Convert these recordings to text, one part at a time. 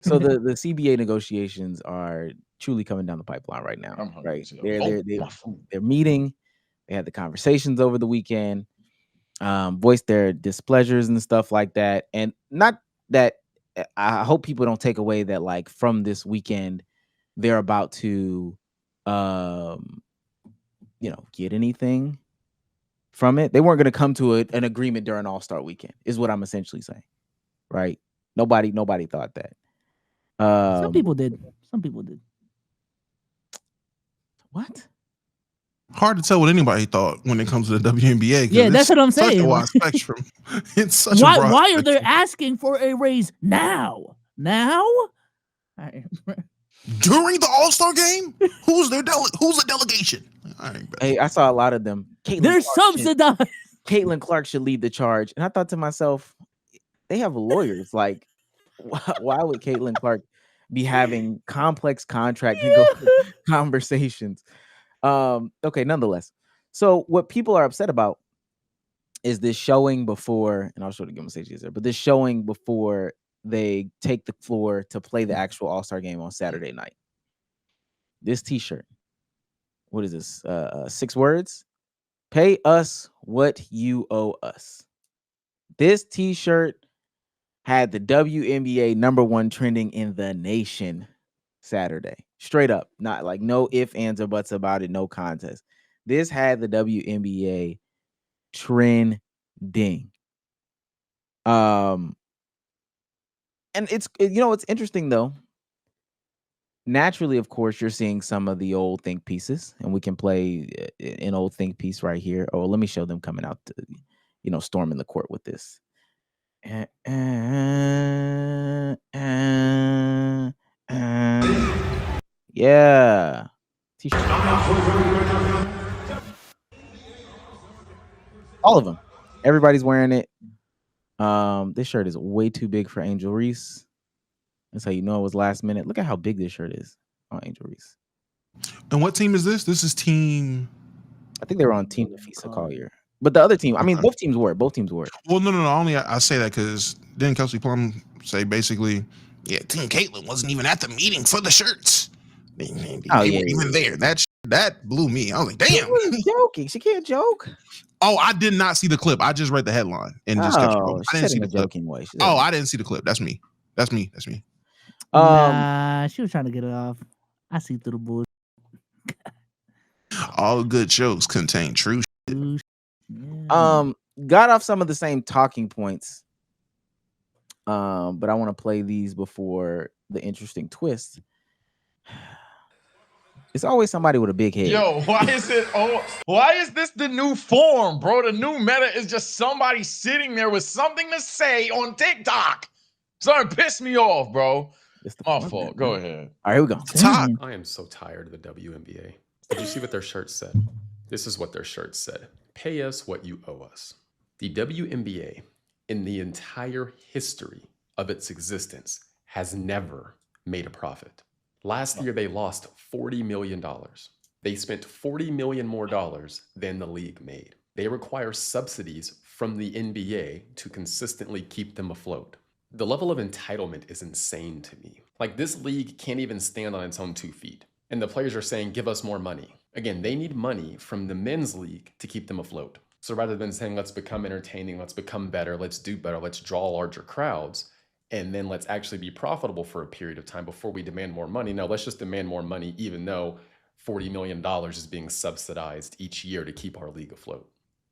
So the CBA negotiations are truly coming down the pipeline right now, I'm hungry right? as hell. They're meeting. They had the conversations over the weekend, voiced their displeasures and stuff like that. And not that I hope people don't take away that like from this weekend they're about to, get anything from it. They weren't going to come to an agreement during All-Star weekend, is what I'm essentially saying, right? Nobody thought that. Some people did. Some people did. What? Hard to tell what anybody thought when it comes to the WNBA. Yeah, that's what I'm Such saying. a wide spectrum. It's such a broad why are they spectrum. asking for a raise now? Now? During the All-Star game? Who's the delegation? All right, Hey, I saw a lot of them. They're subsidized. Caitlin Clark should lead the charge. And I thought to myself, they have lawyers. Like, why would Caitlin Clark be having complex contract conversations? Okay, nonetheless. So what people are upset about is this showing before, and I'll show the game messages there, but this showing before they take the floor to play the actual All-Star game on Saturday night. This t-shirt. What is this? 6 words. Pay us what you owe us. This t-shirt had the WNBA #1 trending in the nation Saturday. Straight up. Not like no ifs, ands, or buts about it. No contest. This had the WNBA trending. And it's interesting though. Naturally, of course, you're seeing some of the old think pieces, and we can play an old think piece right here. Oh, let me show them coming out to, storming the court with this. Yeah. T-shirt. All of them. Everybody's wearing it. This shirt is way too big for Angel Reese. That's how you know it was last minute. Look at how big this shirt is on Angel Reese. And what team is this? This is team. I think they were on Team Nafisa Collier. But the other team, I mean, both teams were. Well, no. Only I say that because didn't Kelsey Plum say basically, yeah, Team Caitlin wasn't even at the meeting for the shirts. They weren't even there. That blew me. I was like, damn. She was joking. She can't joke. Oh, I did not see the clip. I just read the headline and just kept scrolling. I didn't see the clip. Joking way. I didn't see the clip. That's me. Nah, she was trying to get it off. I see through the bullshit. All good shows contain true shit. Yeah. Got off some of the same talking points. But I want to play these before the interesting twist. It's always somebody with a big head. Yo, why is this the new form, bro? The new meta is just somebody sitting there with something to say on TikTok. Starting to piss me off, bro. It's my fault. Go ahead. All right, here we go. I am so tired of the WNBA. Did you see what their shirt said? This is what their shirt said. Pay us what you owe us. The WNBA, in the entire history of its existence, has never made a profit. Last year, they lost $40 million. They spent $40 million more than the league made. They require subsidies from the NBA to consistently keep them afloat. The level of entitlement is insane to me. Like, this league can't even stand on its own 2 feet. And the players are saying, give us more money. Again, they need money from the men's league to keep them afloat. So rather than saying, let's become entertaining, let's become better, let's do better, let's draw larger crowds, and then let's actually be profitable for a period of time before we demand more money. No, let's just demand more money, even though $40 million is being subsidized each year to keep our league afloat.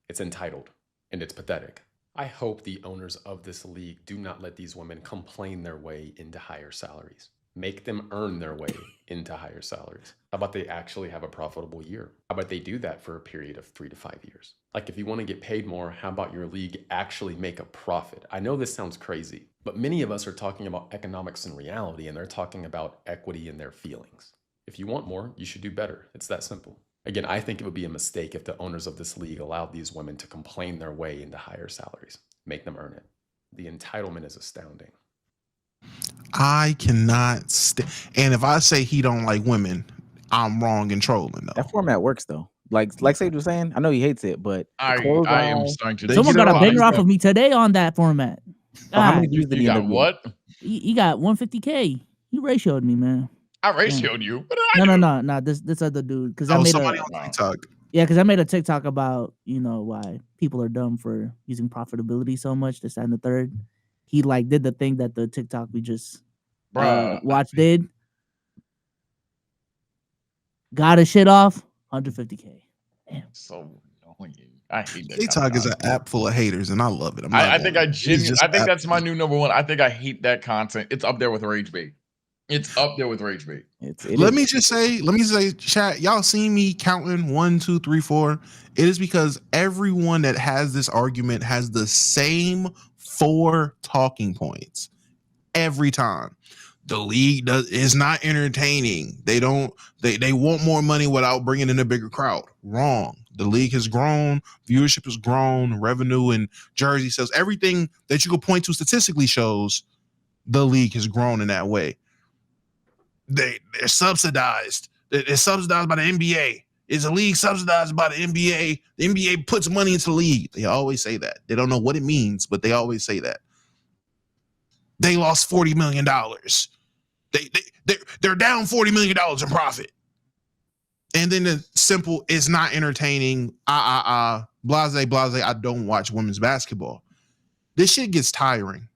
It's entitled, and it's pathetic. I hope the owners of this league do not let these women complain their way into higher salaries. Make them earn their way into higher salaries. How about they actually have a profitable year? How about they do that for a period of 3 to 5 years? Like, if you want to get paid more, how about your league actually make a profit? I know this sounds crazy, but many of us are talking about economics and reality, and they're talking about equity in their feelings. If you want more, you should do better. It's that simple. Again, I think it would be a mistake if the owners of this league allowed these women to complain their way into higher salaries. Make them earn it. The entitlement is astounding. I cannot and if I say he don't like women, I'm wrong and trolling though. That format works though. Like Sage was saying, I know he hates it, but I am starting to. Someone got a banger off of me today on that format. How many views did you got? What? He got 150K. You ratioed me, man. I ratioed you. What did I do? No. This other dude, because I Oh, made somebody on TikTok. because I made a TikTok about why people are dumb for using profitability so much. This that, and the third. He like did the thing that the TikTok we just Bruh. watched did. Got his shit off. 150K. Damn. So annoying. I hate that. TikTok is an app full of haters, and I love it. I think that's my new number one. I think I hate that content. It's up there with rage bait. It's up there with rage bait. Let me say, chat, y'all seen me counting 1, 2, 3, 4. It is because everyone that has this argument has the same 4 talking points every time. The league is not entertaining. They want more money without bringing in a bigger crowd. Wrong. The league has grown, viewership has grown, revenue and jersey sales, everything that you could point to statistically shows the league has grown in that way. They're subsidized. They're subsidized by the NBA. Is the league subsidized by the NBA? The NBA puts money into the league. They always say that. They don't know what it means, but they always say that. They lost $40 million. They're down $40 million in profit. And then the simple is not entertaining. Blase. I don't watch women's basketball. This shit gets tiring.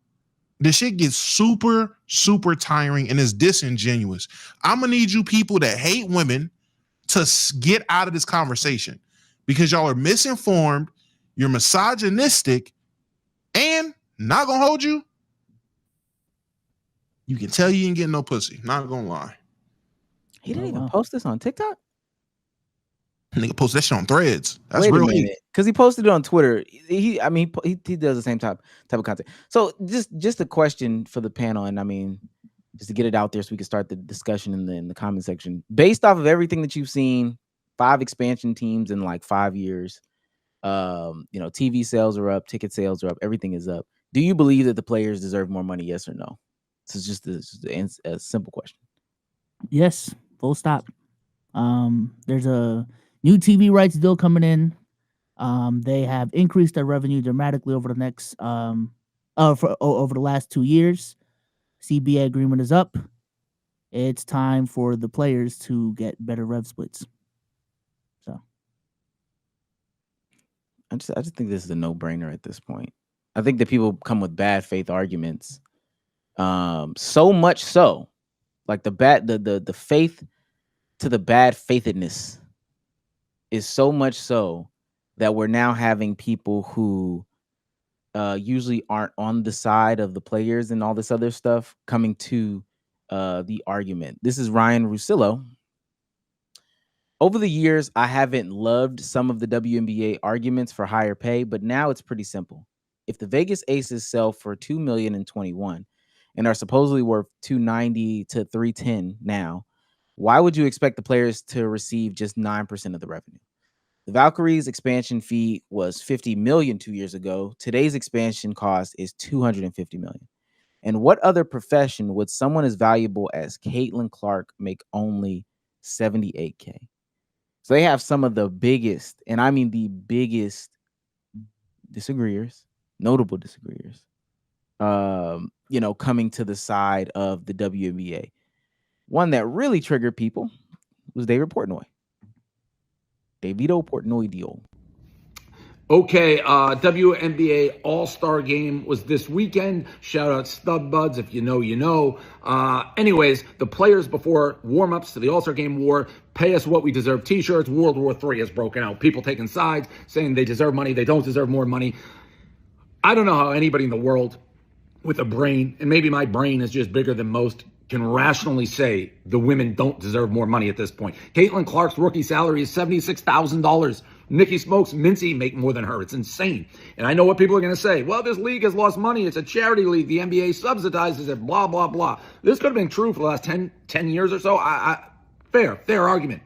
This shit gets super, super tiring and is disingenuous. I'm gonna need you people that hate women to get out of this conversation because y'all are misinformed. You're misogynistic, and not gonna hold you. You can tell you ain't getting no pussy. Not gonna lie. He didn't even post this on TikTok. Nigga posted that shit on Threads. That's Wait real. Because he posted it on Twitter. He does the same type of content. So just a question for the panel, and I mean, just to get it out there so we can start the discussion in the comment section. Based off of everything that you've seen, 5 expansion teams in like 5 years. TV sales are up, ticket sales are up, everything is up. Do you believe that the players deserve more money? Yes or no? This is just a simple question. Yes, full stop. There's a new TV rights deal coming in. They have increased their revenue dramatically over the next over the last 2 years. CBA agreement is up. It's time for the players to get better rev splits. So I just think this is a no-brainer at this point. I think that people come with bad faith arguments. So much so, like the faith to the bad faithedness is so much so that we're now having people who usually aren't on the side of the players and all this other stuff coming to the argument. This is Ryan Russillo. Over the years, I haven't loved some of the WNBA arguments for higher pay, but now it's pretty simple. If the Vegas Aces sell for $2 million in 21 and are supposedly worth $290 to $310 now, why would you expect the players to receive just 9% of the revenue? The Valkyries expansion fee was $50 million 2 years ago. Today's expansion cost is $250 million. And what other profession would someone as valuable as Caitlin Clark make only $78K? So they have some of the biggest, and I mean the biggest disagreeers, notable disagreeers, coming to the side of the WNBA. One that really triggered people was David Portnoy. Davido Portnoy deal. Okay, WNBA All-Star Game was this weekend. Shout out Stud Buds, if you know, you know. Anyways, the players before warm-ups to the All-Star Game wore pay us what we deserve t-shirts. World War III has broken out. People taking sides, saying they deserve money, they don't deserve more money. I don't know how anybody in the world with a brain, and maybe my brain is just bigger than most, can rationally say the women don't deserve more money at this point. Caitlin Clark's rookie salary is $76,000. Nikki Smokes, Mincy make more than her. It's insane. And I know what people are going to say. Well, this league has lost money. It's a charity league. The NBA subsidizes it, blah, blah, blah. This could have been true for the last 10 years or so. Fair argument.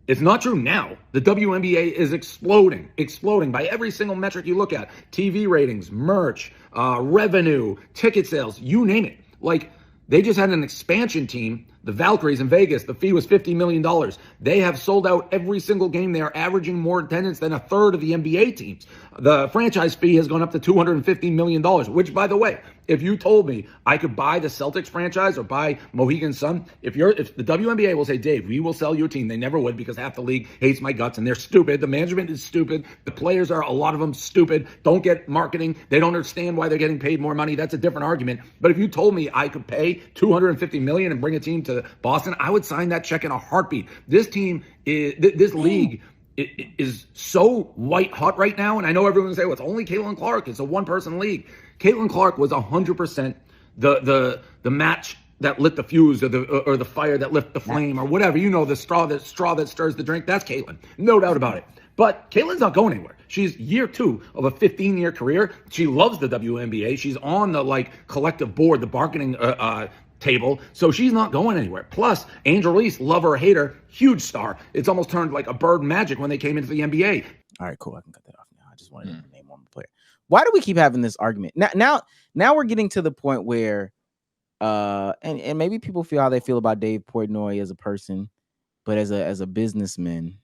It's not true now. The WNBA is exploding by every single metric you look at. TV ratings, merch, revenue, ticket sales, you name it. Like, they just had an expansion team The Valkyries in Vegas, the fee was $50 million. They have sold out every single game. They are averaging more attendance than a third of the NBA teams. The franchise fee has gone up to $250 million, which, by the way, if you told me I could buy the Celtics franchise or buy Mohegan Sun, if the WNBA will say, Dave, we will sell your team, they never would because half the league hates my guts and they're stupid. The management is stupid. The players are, a lot of them, stupid. Don't get marketing. They don't understand why they're getting paid more money. That's a different argument. But if you told me I could pay $250 million and bring a team to Boston, I would sign that check in a heartbeat. This team this league is so white hot right now. And I know everyone's say, well, it's only Caitlin Clark. It's a one-person league. Caitlin Clark was 100% the match that lit the fuse or the fire that lit the flame or whatever. You know, the straw that stirs the drink. That's Caitlin. No doubt about it. But Caitlin's not going anywhere. She's year 2 of a 15-year career. She loves the WNBA. She's on the collective board, the bargaining table. So she's not going anywhere. Plus, Angel Reese, lover or hater, huge star. It's almost turned like a bird magic when they came into the NBA. All right, cool. I can cut that off now. I just wanted to name one player. Why do we keep having this argument? Now we're getting to the point where and maybe people feel how they feel about Dave Portnoy as a person, but as a businessman,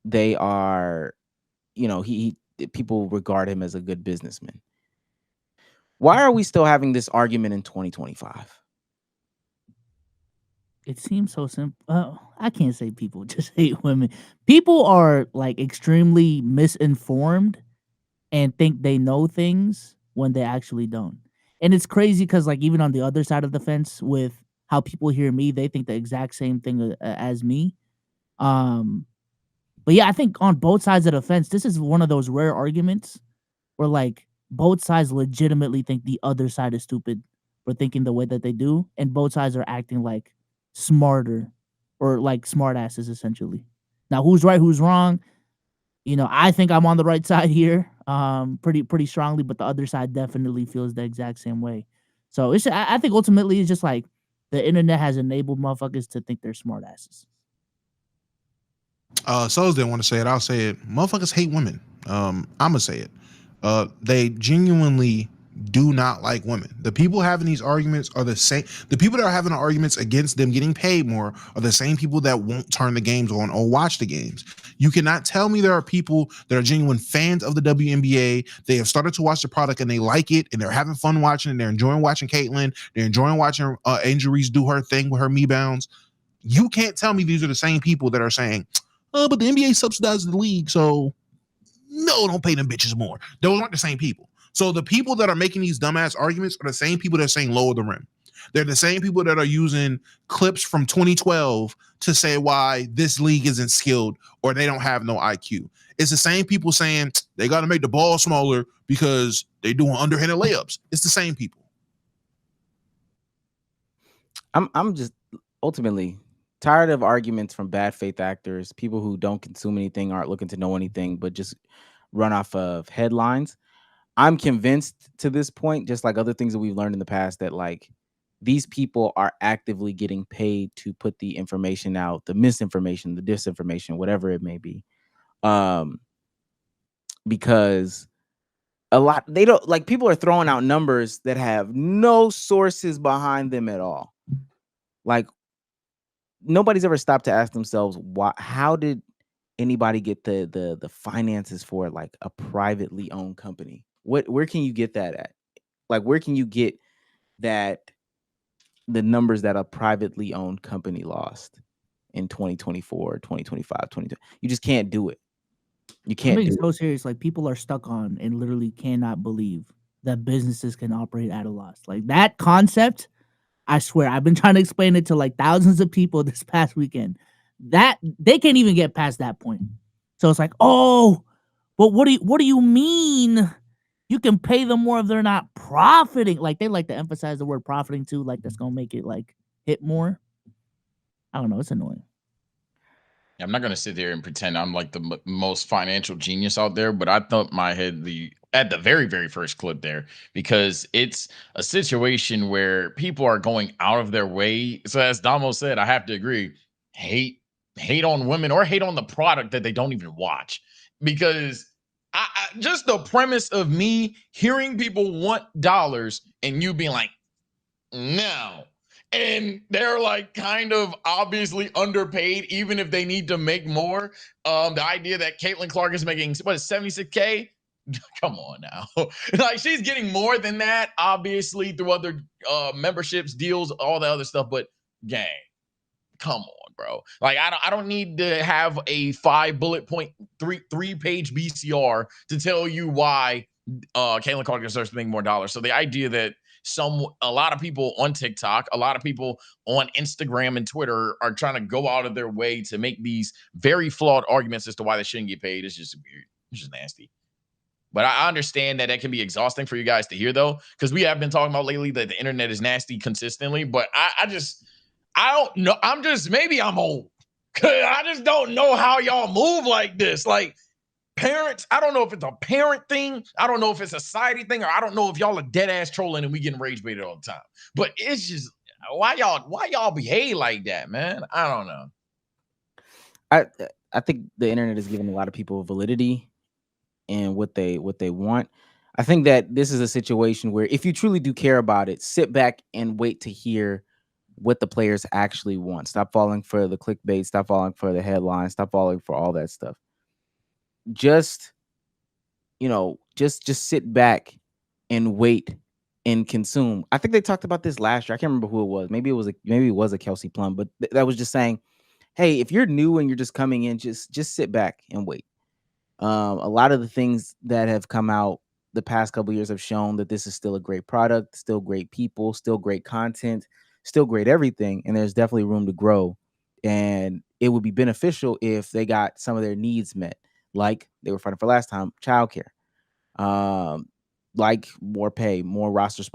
they are, people regard him as a good businessman. Why are we still having this argument in 2025? It seems so simple. I can't say people just hate women. People are extremely misinformed and think they know things when they actually don't. And it's crazy because even on the other side of the fence with how people hear me, they think the exact same thing as me. But yeah, I think on both sides of the fence, this is one of those rare arguments where both sides legitimately think the other side is stupid for thinking the way that they do, and both sides are acting smarter or smart asses essentially. Now, who's right, who's wrong? I think I'm on the right side here, pretty strongly, but the other side definitely feels the exact same way. So I think ultimately it's just the internet has enabled motherfuckers to think they're smart asses. Souls didn't want to say it. I'll say it. Motherfuckers hate women. I'm gonna say it. They genuinely do not like women. The people having these arguments are the same. The people that are having arguments against them getting paid more are the same people that won't turn the games on or watch the games. You cannot tell me there are people that are genuine fans of the WNBA. They have started to watch the product and they like it and they're having fun watching it. They're enjoying watching Caitlin. They're enjoying watching Angel Reese do her thing with her me bounds. You can't tell me these are the same people that are saying, but the NBA subsidizes the league, so no, don't pay them bitches more. Those aren't the same people. So the people that are making these dumbass arguments are the same people that are saying lower the rim. They're the same people that are using clips from 2012 to say why this league isn't skilled or they don't have no IQ. It's the same people saying they got to make the ball smaller because they're doing underhanded layups. It's the same people. I'm just ultimately tired of arguments from bad faith actors, people who don't consume anything, aren't looking to know anything, but just run off of headlines. I'm convinced to this point, just like other things that we've learned in the past, that these people are actively getting paid to put the information out, the misinformation, the disinformation, whatever it may be. Because they don't people are throwing out numbers that have no sources behind them at all. Nobody's ever stopped to ask themselves, how did anybody get the finances for a privately owned company? Where can you get that at? Where can you get that the numbers that a privately owned company lost in 2024, 2025, 2020? You just can't do it. You can't. It's so serious. People are stuck on and literally cannot believe that businesses can operate at a loss. That concept, I swear, I've been trying to explain it to thousands of people this past weekend. That they can't even get past that point. So it's oh, but what do you mean? You can pay them more if they're not profiting. They like to emphasize the word profiting too. That's gonna make it hit more. I don't know. It's annoying. I'm not gonna sit there and pretend I'm the most financial genius out there, but I thumped my head at the very, very first clip there because it's a situation where people are going out of their way. So as Damo said, I have to agree. Hate on women or hate on the product that they don't even watch, because I just the premise of me hearing people want dollars and you being like, no, and they're like kind of obviously underpaid, even if they need to make more. The idea that Caitlin Clark is making what is 76K? Come on now. Like she's getting more than that, obviously, through other memberships, deals, all the other stuff. But gang, come on, bro. Like I don't need to have a 5 bullet point, three page BCR to tell you why Caitlin Clark deserves to make more dollars. So the idea that a lot of people on TikTok, a lot of people on Instagram and Twitter are trying to go out of their way to make these very flawed arguments as to why they shouldn't get paid is just weird. It's just nasty. But I understand that can be exhausting for you guys to hear, though, because we have been talking about lately that the internet is nasty consistently. But I don't know. Maybe I'm old. I just don't know how y'all move like this. Like parents, I don't know if it's a parent thing. I don't know if it's a society thing, or I don't know if y'all are dead ass trolling and we getting rage baited all the time. But it's just why y'all behave like that, man? I don't know. I think the internet is giving a lot of people validity and what they want. I think that this is a situation where if you truly do care about it, sit back and wait to hear what the players actually want. Stop falling for the clickbait, stop falling for the headlines, stop falling for all that stuff. Just sit back and wait and consume. I think they talked about this last year. I can't remember who it was. Maybe it was a Kelsey Plum, but that was just saying, hey, if you're new and you're just coming in, just sit back and wait. A lot of the things that have come out the past couple of years have shown that this is still a great product, still great people, still great content, still great everything. And there's definitely room to grow. And it would be beneficial if they got some of their needs met, like they were fighting for last time, childcare, like more pay, more roster spots.